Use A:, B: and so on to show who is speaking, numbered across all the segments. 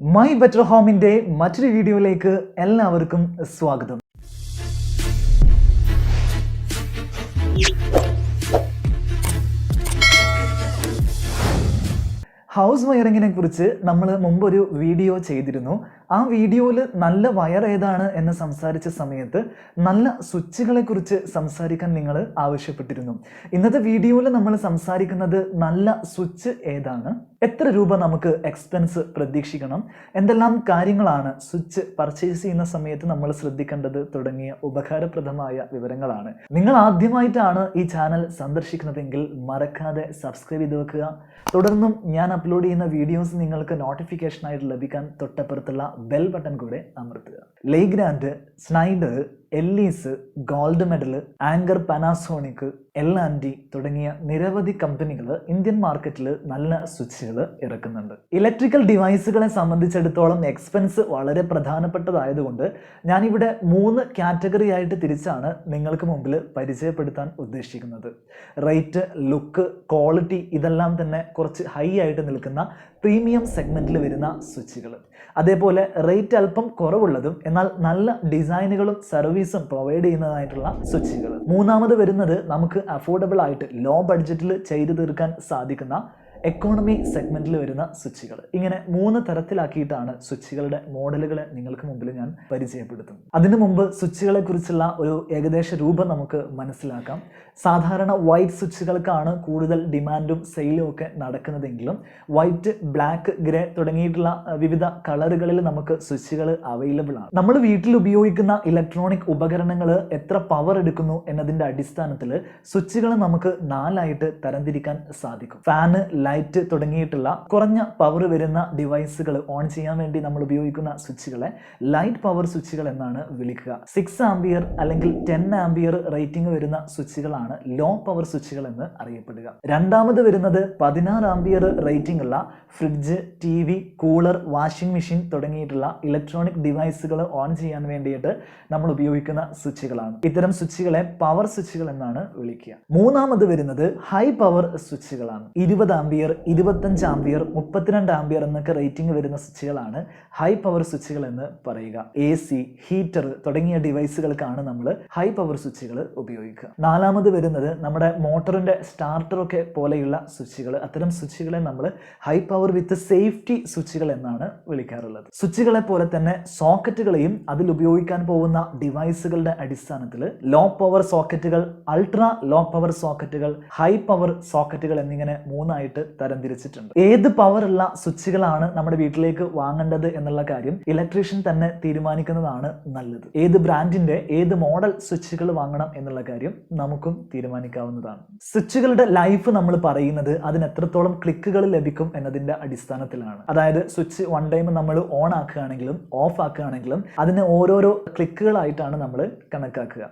A: mybetterhome മറ്റൊരു വീഡിയോയിലേക്ക് എല്ലാവർക്കും സ്വാഗതം. ഹൗസ് വയറിങ്ങിനെ കുറിച്ച് നമ്മൾ മുമ്പൊരു വീഡിയോ ചെയ്തിരുന്നു. ആ വീഡിയോയിൽ നല്ല വയർ ഏതാണ് എന്ന് സംസാരിച്ച സമയത്ത് നല്ല സ്വിച്ചുകളെ കുറിച്ച് സംസാരിക്കാൻ നിങ്ങൾ ആവശ്യപ്പെട്ടിരുന്നു. ഇന്നത്തെ വീഡിയോയിൽ നമ്മൾ സംസാരിക്കുന്നത് നല്ല സ്വിച്ച് ഏതാണ്, എത്ര രൂപ നമുക്ക് എക്സ്പെൻസ് പ്രതീക്ഷിക്കണം, എന്തെല്ലാം കാര്യങ്ങളാണ് സ്വിച്ച് പർച്ചേസ് ചെയ്യുന്ന സമയത്ത് നമ്മൾ ശ്രദ്ധിക്കേണ്ടത് തുടങ്ങിയ ഉപകാരപ്രദമായ വിവരങ്ങളാണ്. നിങ്ങൾ ആദ്യമായിട്ടാണ് ഈ ചാനൽ സന്ദർശിക്കുന്നതെങ്കിൽ മറക്കാതെ സബ്സ്ക്രൈബ് ചെയ്ത് വെക്കുക. തുടർന്നും ഞാൻ അപ്ലോഡ് ചെയ്യുന്ന വീഡിയോസ് നിങ്ങൾക്ക് നോട്ടിഫിക്കേഷനായിട്ട് ലഭിക്കാൻ തൊട്ടപ്പുറത്തുള്ള ബെൽ ബട്ടൺ കൂടെ അമർത്തുക. Legrand, Schneider, Elleys, Goldmedal, Anchor, Panasonic, Elleys തുടങ്ങിയ നിരവധി കമ്പനികൾ ഇന്ത്യൻ മാർക്കറ്റിൽ നല്ല സ്വിച്ചുകൾ ഇറക്കുന്നുണ്ട്. ഇലക്ട്രിക്കൽ ഡിവൈസുകളെ സംബന്ധിച്ചിടത്തോളം എക്സ്പെൻസ് വളരെ പ്രധാനപ്പെട്ടതായതുകൊണ്ട് ഞാനിവിടെ 3 കാറ്റഗറി ആയിട്ട് തിരിച്ചാണ് നിങ്ങൾക്ക് മുമ്പിൽ പരിചയപ്പെടുത്താൻ ഉദ്ദേശിക്കുന്നത്. റേറ്റ്, ലുക്ക്, ക്വാളിറ്റി ഇതെല്ലാം തന്നെ കുറച്ച് ഹൈ ആയിട്ട് നിൽക്കുന്ന പ്രീമിയം സെഗ്മെന്റിൽ വരുന്ന സ്വിച്ചുകൾ, അതേപോലെ റേറ്റ് അല്പം കുറവുള്ളതും എന്നാൽ നല്ല ഡിസൈനുകളും സർവീസും പ്രൊവൈഡ് ചെയ്യുന്നതായിട്ടുള്ള സ്വിച്ചുകൾ. മൂന്നാമത് വരുന്നത് നമുക്ക് അഫോർഡബിൾ ആയിട്ട് ലോ ബഡ്ജറ്റിൽ ചെയ്തു തീർക്കാൻ സാധിക്കുന്ന എക്കോണമി സെഗ്മെന്റിൽ വരുന്ന സ്വിച്ചുകൾ. ഇങ്ങനെ 3 തരത്തിലാക്കിയിട്ടാണ് സ്വിച്ചുകളുടെ മോഡലുകളെ നിങ്ങൾക്ക് മുമ്പിൽ ഞാൻ പരിചയപ്പെടുത്തുന്നത്. അതിനു മുമ്പ് സ്വിച്ചുകളെ കുറിച്ചുള്ള ഒരു ഏകദേശ രൂപം നമുക്ക് മനസ്സിലാക്കാം. സാധാരണ വൈറ്റ് സ്വിച്ചുകൾക്കാണ് കൂടുതൽ ഡിമാൻഡും സെയിലും ഒക്കെ നടക്കുന്നതെങ്കിലും വൈറ്റ്, ബ്ലാക്ക്, ഗ്രേ തുടങ്ങിയിട്ടുള്ള വിവിധ കളറുകളിൽ നമുക്ക് സ്വിച്ചുകൾ അവൈലബിൾ ആണ്. നമ്മൾ വീട്ടിൽ ഉപയോഗിക്കുന്ന ഇലക്ട്രോണിക് ഉപകരണങ്ങൾ എത്ര പവർ എടുക്കുന്നു എന്നതിന്റെ അടിസ്ഥാനത്തിൽ സ്വിച്ചുകൾ നമുക്ക് 4 ആയിട്ട് തരംതിരിക്കാൻ സാധിക്കും. ഫാന്, ലൈറ്റ് തുടങ്ങിയിട്ടുള്ള കുറഞ്ഞ പവർ വരുന്ന ഡിവൈസുകൾ ഓൺ ചെയ്യാൻ വേണ്ടി നമ്മൾ ഉപയോഗിക്കുന്ന സ്വിച്ചുകളെ ലൈറ്റ് പവർ സ്വിച്ചുകൾ എന്നാണ് വിളിക്കുക. 6 ആംപിയർ അല്ലെങ്കിൽ 10 ആംപിയർ റേറ്റിംഗ് വരുന്ന സ്വിച്ചുകളാണ് ലോ പവർ സ്വിച്ചുകൾ എന്ന് അറിയപ്പെടുക. രണ്ടാമത് വരുന്നത് 16 ആംപിയർ റേറ്റിംഗ് ഉള്ള fridge, TV, cooler, washing machine തുടങ്ങിയിട്ടുള്ള ഇലക്ട്രോണിക് ഡിവൈസുകൾ ഓൺ ചെയ്യാൻ വേണ്ടിയിട്ട് നമ്മൾ ഉപയോഗിക്കുന്ന സ്വിച്ചുകളാണ്. ഇത്തരം സ്വിച്ചുകളെ പവർ സ്വിച്ചുകൾ എന്നാണ് വിളിക്കുക. മൂന്നാമത് വരുന്നത് ഹൈ പവർ സ്വിച്ചുകളാണ്. 20 ആംപിയർ, 25 ആംപിയർ, 32 ആംപിയർ എന്നൊക്കെ റേറ്റിംഗ് വരുന്ന സ്വിച്ചുകളാണ് ഹൈ പവർ സ്വിച്ചുകൾ എന്ന് പറയുക. AC, ഹീറ്റർ തുടങ്ങിയ ഡിവൈസുകൾക്കാണ് നമ്മൾ ഹൈ പവർ സ്വിച്ചുകൾ ഉപയോഗിക്കുക. നാലാമത് വരുന്നത് നമ്മുടെ മോട്ടറിന്റെ സ്റ്റാർട്ടറൊക്കെ പോലെയുള്ള സ്വിച്ചുകൾ. അത്തരം സ്വിച്ചുകളെ നമ്മൾ ഹൈ പവർ വിത്ത് സേഫ്റ്റി സ്വിച്ചുകൾ എന്നാണ് വിളിക്കാറുള്ളത്. സ്വിച്ചുകളെ പോലെ തന്നെ സോക്കറ്റുകളെയും അതിൽ ഉപയോഗിക്കാൻ പോകുന്ന ഡിവൈസുകളുടെ അടിസ്ഥാനത്തിൽ ലോ പവർ സോക്കറ്റുകൾ, അൾട്രാ ലോ പവർ സോക്കറ്റുകൾ, ഹൈ പവർ സോക്കറ്റുകൾ എന്നിങ്ങനെ 3 ആയിട്ട് തരംതിരിച്ചിട്ടുണ്ട്. ഏത് പവറുള്ള സ്വിച്ചുകളാണ് നമ്മുടെ വീട്ടിലേക്ക് വാങ്ങേണ്ടത് എന്നുള്ള കാര്യം ഇലക്ട്രീഷ്യൻ തന്നെ തീരുമാനിക്കുന്നതാണ് നല്ലത്. ഏത് ബ്രാൻഡിന്റെ ഏത് മോഡൽ സ്വിച്ചുകൾ വാങ്ങണം എന്നുള്ള കാര്യം നമുക്കും തീരുമാനിക്കാവുന്നതാണ്. സ്വിച്ചുകളുടെ ലൈഫ് നമ്മൾ പറയുന്നത് അതിന് എത്രത്തോളം ക്ലിക്കുകൾ ലഭിക്കും എന്നതിന്റെ അടിസ്ഥാനത്തിലാണ്. അതായത് സ്വിച്ച് വൺ ടൈം നമ്മൾ ഓൺ ആക്കുകയാണെങ്കിലും ഓഫ് ആക്കുകയാണെങ്കിലും അതിന് ഓരോരോ ക്ലിക്കുകളായിട്ടാണ് നമ്മൾ കണക്കാക്കുക.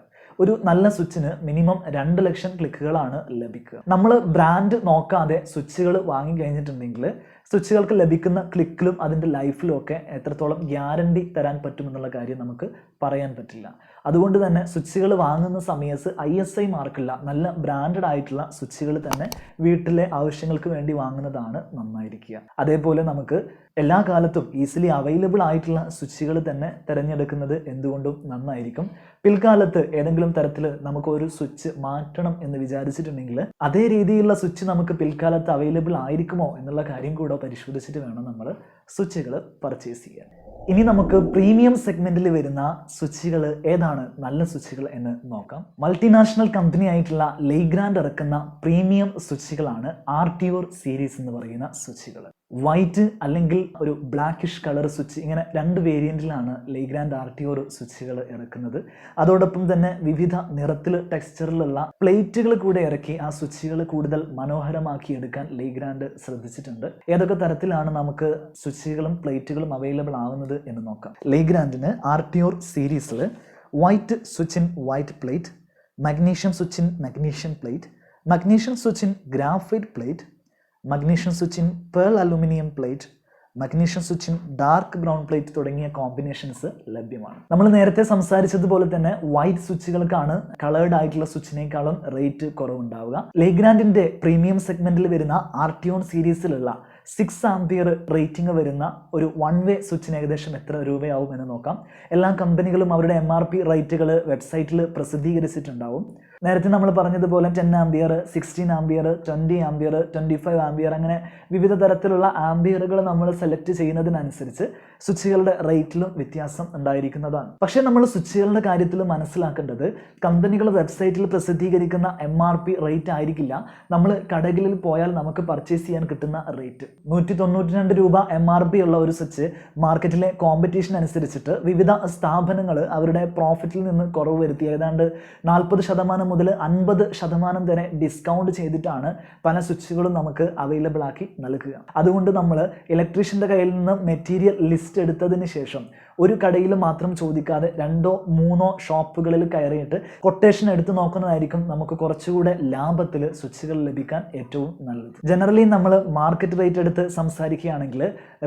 A: ഒരു നല്ല സ്വിച്ചിന് മിനിമം 2 ലക്ഷം ക്ലിക്കുകളാണ് ലഭിക്കുക. നമ്മൾ ബ്രാൻഡ് നോക്കാതെ സ്വിച്ചുകൾ വാങ്ങി കഴിഞ്ഞിട്ടുണ്ടെങ്കിൽ സ്വിച്ചുകൾക്ക് ലഭിക്കുന്ന ക്ലിക്കിലും അതിൻ്റെ ലൈഫിലും ഒക്കെ എത്രത്തോളം ഗ്യാരണ്ടി തരാൻ പറ്റുമെന്നുള്ള കാര്യം നമുക്ക് പറയാൻ പറ്റില്ല. അതുകൊണ്ട് തന്നെ സ്വിച്ചുകൾ വാങ്ങുന്ന സമയത്ത് ISI മാർക്കുള്ള നല്ല ബ്രാൻഡഡ് ആയിട്ടുള്ള സ്വിച്ചുകൾ തന്നെ വീട്ടിലെ ആവശ്യങ്ങൾക്ക് വേണ്ടി വാങ്ങുന്നതാണ് നന്നായിരിക്കുക. അതേപോലെ നമുക്ക് എല്ലാ കാലത്തും ഈസിലി അവൈലബിൾ ആയിട്ടുള്ള സ്വിച്ചുകൾ തന്നെ തിരഞ്ഞെടുക്കുന്നത് എന്തുകൊണ്ടും നന്നായിരിക്കും. പിൽക്കാലത്ത് ഏതെങ്കിലും തരത്തിൽ നമുക്ക് ഒരു സ്വിച്ച് മാറ്റണം എന്ന് വിചാരിച്ചിട്ടുണ്ടെങ്കിൽ അതേ രീതിയിലുള്ള സ്വിച്ച് നമുക്ക് പിൽക്കാലത്ത് അവൈലബിൾ ആയിരിക്കുമോ എന്നുള്ള കാര്യം കൂടെ പരിശോധിച്ചിട്ട് വേണം നമ്മൾ സ്വിച്ചുകൾ പർച്ചേസ് ചെയ്യാൻ. ഇനി നമുക്ക് പ്രീമിയം സെഗ്മെന്റിൽ വരുന്ന സ്വിച്ചുകൾ ഏതാണ് നല്ല സ്വിച്ചുകൾ എന്ന് നോക്കാം. മൾട്ടിനാഷണൽ കമ്പനി ആയിട്ടുള്ള ലെഗ്രാൻഡ് ഇറക്കുന്ന പ്രീമിയം സ്വിച്ചുകളാണ് arteor സീരീസ് എന്ന് പറയുന്ന സ്വിച്ചുകൾ. വൈറ്റ് അല്ലെങ്കിൽ ഒരു ബ്ലാക്കിഷ് കളർ സ്വിച്ച്, ഇങ്ങനെ 2 വേരിയന്റിലാണ് ലെഗ്രാൻഡ് arteor സ്വിച്ചുകൾ ഇറക്കുന്നത്. അതോടൊപ്പം തന്നെ വിവിധ നിറത്തിൽ ടെക്സ്ചറിലുള്ള പ്ലേറ്റുകൾ കൂടെ ഇറക്കി ആ സ്വിച്ചുകൾ കൂടുതൽ മനോഹരമാക്കി എടുക്കാൻ ലെഗ്രാൻഡ് ശ്രദ്ധിച്ചിട്ടുണ്ട്. ഏതൊക്കെ തരത്തിലാണ് നമുക്ക് സ്വിച്ചുകളും പ്ലേറ്റുകളും അവൈലബിൾ ആവുന്നത് എന്ന് നോക്കാം. ലെഗ്രാൻഡിന് arteor സീരീസിൽ white switch in white plate, magnesium switch in magnesium plate, magnesium switch in graphite plate, magnesium switch in pearl aluminium plate, magnesium switch in dark brown plate തുടങ്ങിയ കോമ്പിനേഷൻസ് ലഭ്യമാണ്. നമ്മൾ നേരത്തെ സംസാരിച്ചതുപോലെ തന്നെ വൈറ്റ് സ്വിച്ചുകൾക്കാണ് കളേർഡ് ആയിട്ടുള്ള സ്വിച്ചിനേക്കാളും rate കുറവുണ്ടാവുക. ലെഗ്രാൻഡിന്റെ premium സെഗ്മെന്റിൽ വരുന്ന arteor സീരീസിലുള്ള 6 ampere rating വരുന്ന ഒരു വൺ വേ സ്വിച്ചിന് ഏകദേശം എത്ര രൂപയാവും എന്ന് നോക്കാം. എല്ലാ കമ്പനികളും അവരുടെ MRP റേറ്റുകൾ വെബ്സൈറ്റിൽ പ്രസിദ്ധീകരിച്ചിട്ടുണ്ടാവും. നേരത്തെ നമ്മൾ പറഞ്ഞതുപോലെ 10 ആംപിയർ, 16 ആംപിയർ, 20 ആംപിയർ, 25 ആംപിയർ അങ്ങനെ വിവിധ തരത്തിലുള്ള ആംപിയറുകൾ നമ്മൾ സെലക്ട് ചെയ്യുന്നതിനനുസരിച്ച് സ്വിച്ചുകളുടെ റേറ്റിലും വ്യത്യാസം ഉണ്ടായിരിക്കുന്നതാണ്. പക്ഷേ നമ്മൾ സ്വിച്ചുകളുടെ കാര്യത്തിൽ മനസ്സിലാക്കേണ്ടത് കമ്പനികൾ വെബ്സൈറ്റിൽ പ്രസിദ്ധീകരിക്കുന്ന MRP റേറ്റ് ആയിരിക്കില്ല നമ്മൾ കടകളിൽ പോയാൽ നമുക്ക് പർച്ചേസ് ചെയ്യാൻ കിട്ടുന്ന റേറ്റ്. 192 രൂപ MRP ഉള്ള ഒരു സ്വിച്ച് മാർക്കറ്റിലെ കോമ്പറ്റീഷൻ അനുസരിച്ചിട്ട് വിവിധ സ്ഥാപനങ്ങൾ അവരുടെ പ്രോഫിറ്റിൽ നിന്ന് കുറവ് വരുത്തി ഏതാണ്ട് 40% മുതൽ 50% വരെ ഡിസ്കൗണ്ട് ചെയ്തിട്ടാണ് പല സ്വിച്ചുകളും നമുക്ക് അവൈലബിൾ ആക്കി നൽകുക. അതുകൊണ്ട് നമ്മൾ ഇലക്ട്രീഷ്യൻ്റെ കയ്യിൽ നിന്ന് മെറ്റീരിയൽ ലിസ്റ്റ് എടുത്തതിന് ശേഷം ഒരു കടയിൽ മാത്രം ചോദിക്കാതെ 2 or 3 ഷോപ്പുകളിൽ കയറിയിട്ട് കൊട്ടേഷൻ എടുത്ത് നോക്കുന്നതായിരിക്കും നമുക്ക് കുറച്ചുകൂടെ ലാഭത്തിൽ സ്വിച്ചുകൾ ലഭിക്കാൻ ഏറ്റവും നല്ലത്. ജനറലി നമ്മൾ മാർക്കറ്റ് റേറ്റ് എടുത്ത് സംസാരിക്കുകയാണെങ്കിൽ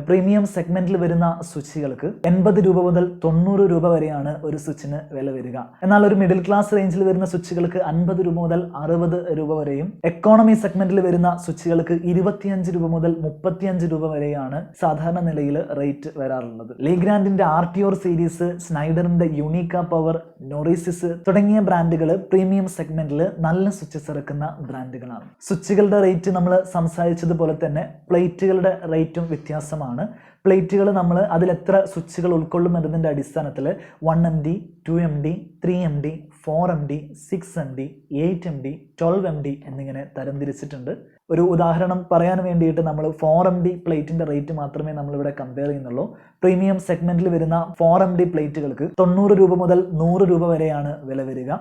A: പ്രീമിയം സെഗ്മെന്റിൽ വരുന്ന സ്വിച്ചുകൾക്ക് 80 രൂപ മുതൽ 90 രൂപ വരെയാണ് ഒരു സ്വിച്ചിന് വില വരിക. എന്നാൽ ഒരു മിഡിൽ ക്ലാസ് റേഞ്ചിൽ വരുന്ന സ്വിച്ചുകൾക്ക് 50 രൂപ മുതൽ 60 രൂപ വരെയും എക്കോണമി സെഗ്മെന്റിൽ വരുന്ന സ്വിച്ചുകൾക്ക് 25 രൂപ മുതൽ 35 രൂപ വരെയാണ് സാധാരണ നിലയിൽ റേറ്റ് വരാറുള്ളത്. ലേഗ്രാൻഡിന്റെ arteor സീരീസ്, സ്നൈഡറിന്റെ യുnica പവർ, നോറിസിസ് തുടങ്ങിയ ബ്രാൻഡുകൾ പ്രീമിയം സെഗ്മെന്റിൽ നല്ല സ്വിച്ചസ് ഇറക്കുന്ന ബ്രാൻഡുകളാണ്. സ്വിച്ചുകളുടെ റേറ്റ് നമ്മൾ സംസാരിച്ചതുപോലെ തന്നെ പ്ലേറ്റുകളുടെ റേറ്റും വ്യത്യാസമാണ്. പ്ലേറ്റുകൾ നമ്മൾ അതിലെത്ര സ്വിച്ചുകൾ ഉൾക്കൊള്ളും എന്നതിൻ്റെ അടിസ്ഥാനത്തിൽ 1MD, 2MD, 3MD, 4MD, 6MD, 8MD, 12MD എന്നിങ്ങനെ തരംതിരിച്ചിട്ടുണ്ട്. ഒരു ഉദാഹരണം പറയാൻ വേണ്ടിയിട്ട് നമ്മൾ 4MD പ്ലേറ്റിൻ്റെ റേറ്റ് മാത്രമേ നമ്മളിവിടെ കമ്പയർ ചെയ്യുന്നുള്ളൂ. പ്രീമിയം സെഗ്മെന്റിൽ വരുന്ന 4MD പ്ലേറ്റുകൾക്ക് 90 രൂപ മുതൽ 100 രൂപ വരെയാണ് വില വരിക.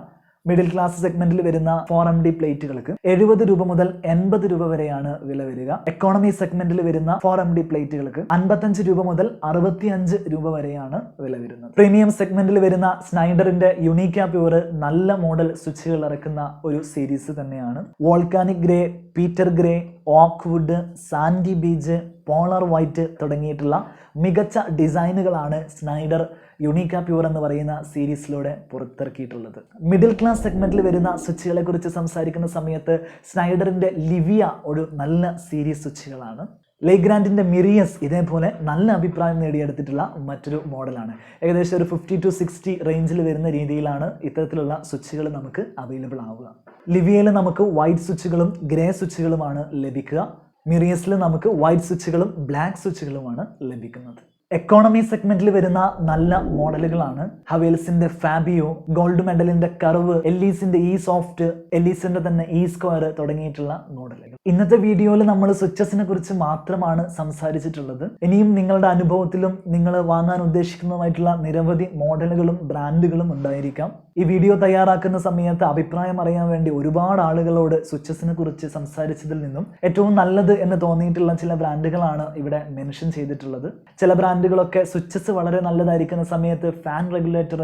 A: മിഡിൽ ക്ലാസ് സെഗ്മെന്റിൽ വരുന്ന 4MD പ്ലേറ്റുകൾക്ക് 70 രൂപ മുതൽ 80 രൂപ വരെയാണ് വില വരിക. എക്കോണമി സെഗ്മെന്റിൽ വരുന്ന 4MD പ്ലേറ്റുകൾക്ക് 55 രൂപ മുതൽ 65 രൂപ വരെയാണ് വില വരുന്നത്. പ്രീമിയം സെഗ്മെന്റിൽ വരുന്ന സ്നൈഡറിന്റെ യുnica പ്യൂർ നല്ല മോഡൽ സ്വിച്ചുകൾ ഇറക്കുന്ന ഒരു സീരീസ് തന്നെയാണ്. Volcanic grey, pewter grey, oakwood, sandy beach, polar white തുടങ്ങിയിട്ടുള്ള മികച്ച ഡിസൈനുകളാണ് സ്നൈഡർ യുnica പ്യൂർ എന്ന് പറയുന്ന സീരീസിലൂടെ പുറത്തിറക്കിയിട്ടുള്ളത്. മിഡിൽ ക്ലാസ് സെഗ്മെന്റിൽ വരുന്ന സ്വിച്ചുകളെ കുറിച്ച് സംസാരിക്കുന്ന സമയത്ത് സ്നൈഡറിന്റെ ലിവിയ ഒരു നല്ല സീരീസ് സ്വിച്ചുകളാണ്. ലേഗ്രാൻഡിന്റെ myrius ഇതേപോലെ നല്ല അഭിപ്രായം നേടിയെടുത്തിട്ടുള്ള മറ്റൊരു മോഡലാണ്. ഏകദേശം ഒരു 50 to 60 റേഞ്ചിൽ വരുന്ന രീതിയിലാണ് ഇത്തരത്തിലുള്ള സ്വിച്ചുകൾ നമുക്ക് അവൈലബിൾ ആവുക. ലിവിയയിൽ നമുക്ക് വൈറ്റ് സ്വിച്ചുകളും ഗ്രേ സ്വിച്ചുകളുമാണ് ലഭിക്കുക. myriusൽ നമുക്ക് വൈറ്റ് സ്വിച്ചുകളും ബ്ലാക്ക് സ്വിച്ചുകളുമാണ് ലഭിക്കുന്നത്. എക്കോണമി സെഗ്മെന്റിൽ വരുന്ന നല്ല മോഡലുകളാണ് ഹവേൽസിന്റെ ഫാബിയോ, ഗോൾഡ് മെഡലിന്റെ കർവ്, എല്ലീസിന്റെ ഈ സോഫ്റ്റ്, എല്ലീസിന്റെ തന്നെ ഈ സ്ക്വയർ തുടങ്ങിയിട്ടുള്ള മോഡലുകൾ. ഇന്നത്തെ വീഡിയോയിൽ നമ്മൾ സ്വിച്ചസിനെ കുറിച്ച് മാത്രമാണ് സംസാരിച്ചിട്ടുള്ളത്. ഇനിയും നിങ്ങളുടെ അനുഭവത്തിലും നിങ്ങൾ വാങ്ങാൻ ഉദ്ദേശിക്കുന്നതുമായിട്ടുള്ള നിരവധി മോഡലുകളും ബ്രാൻഡുകളും ഉണ്ടായിരിക്കാം. ഈ വീഡിയോ തയ്യാറാക്കുന്ന സമയത്ത് അഭിപ്രായം അറിയാൻ വേണ്ടി ഒരുപാട് ആളുകളോട് സ്വിച്ചസിനെ കുറിച്ച് സംസാരിച്ചതിൽ നിന്നും ഏറ്റവും നല്ലത് എന്ന് തോന്നിയിട്ടുള്ള ചില ബ്രാൻഡുകളാണ് ഇവിടെ മെൻഷൻ ചെയ്തിട്ടുള്ളത്. ചില ബ്രാൻഡുകളൊക്കെ സ്വിച്ചസ് വളരെ നല്ലതായിരിക്കുന്ന സമയത്ത് ഫാൻ റെഗുലേറ്റർ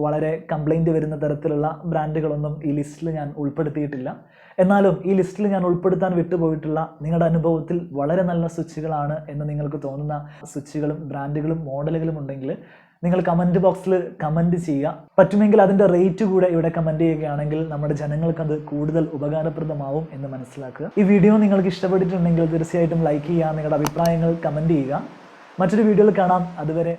A: വളരെ കംപ്ലൈൻറ്റ് വരുന്ന തരത്തിലുള്ള ബ്രാൻഡുകളൊന്നും ഈ ലിസ്റ്റിൽ ഞാൻ ഉൾപ്പെടുത്തിയിട്ടില്ല. എന്നാലും ഈ ലിസ്റ്റിൽ ഞാൻ ഉൾപ്പെടുത്താൻ വിട്ടുപോയിട്ടുള്ള നിങ്ങളുടെ അനുഭവത്തിൽ വളരെ നല്ല സ്വിച്ചുകളാണ് എന്ന് നിങ്ങൾക്ക് തോന്നുന്ന സ്വിച്ചുകളും ബ്രാൻഡുകളും മോഡലുകളും ഉണ്ടെങ്കിൽ നിങ്ങൾ കമൻറ്റ് ബോക്സിൽ കമൻറ്റ് ചെയ്യുക. പറ്റുമെങ്കിൽ അതിൻ്റെ റേറ്റ് കൂടെ ഇവിടെ കമൻറ്റ് ചെയ്യുകയാണെങ്കിൽ നമ്മുടെ ജനങ്ങൾക്ക് അത് കൂടുതൽ ഉപകാരപ്രദമാവും എന്ന് മനസ്സിലാക്കുക. ഈ വീഡിയോ നിങ്ങൾക്ക് ഇഷ്ടപ്പെട്ടിട്ടുണ്ടെങ്കിൽ തീർച്ചയായിട്ടും ലൈക്ക് ചെയ്യുക, നിങ്ങളുടെ അഭിപ്രായങ്ങൾ കമൻറ്റ് ചെയ്യുക. മറ്റൊരു വീഡിയോയിൽ കാണാം. അതുവരെ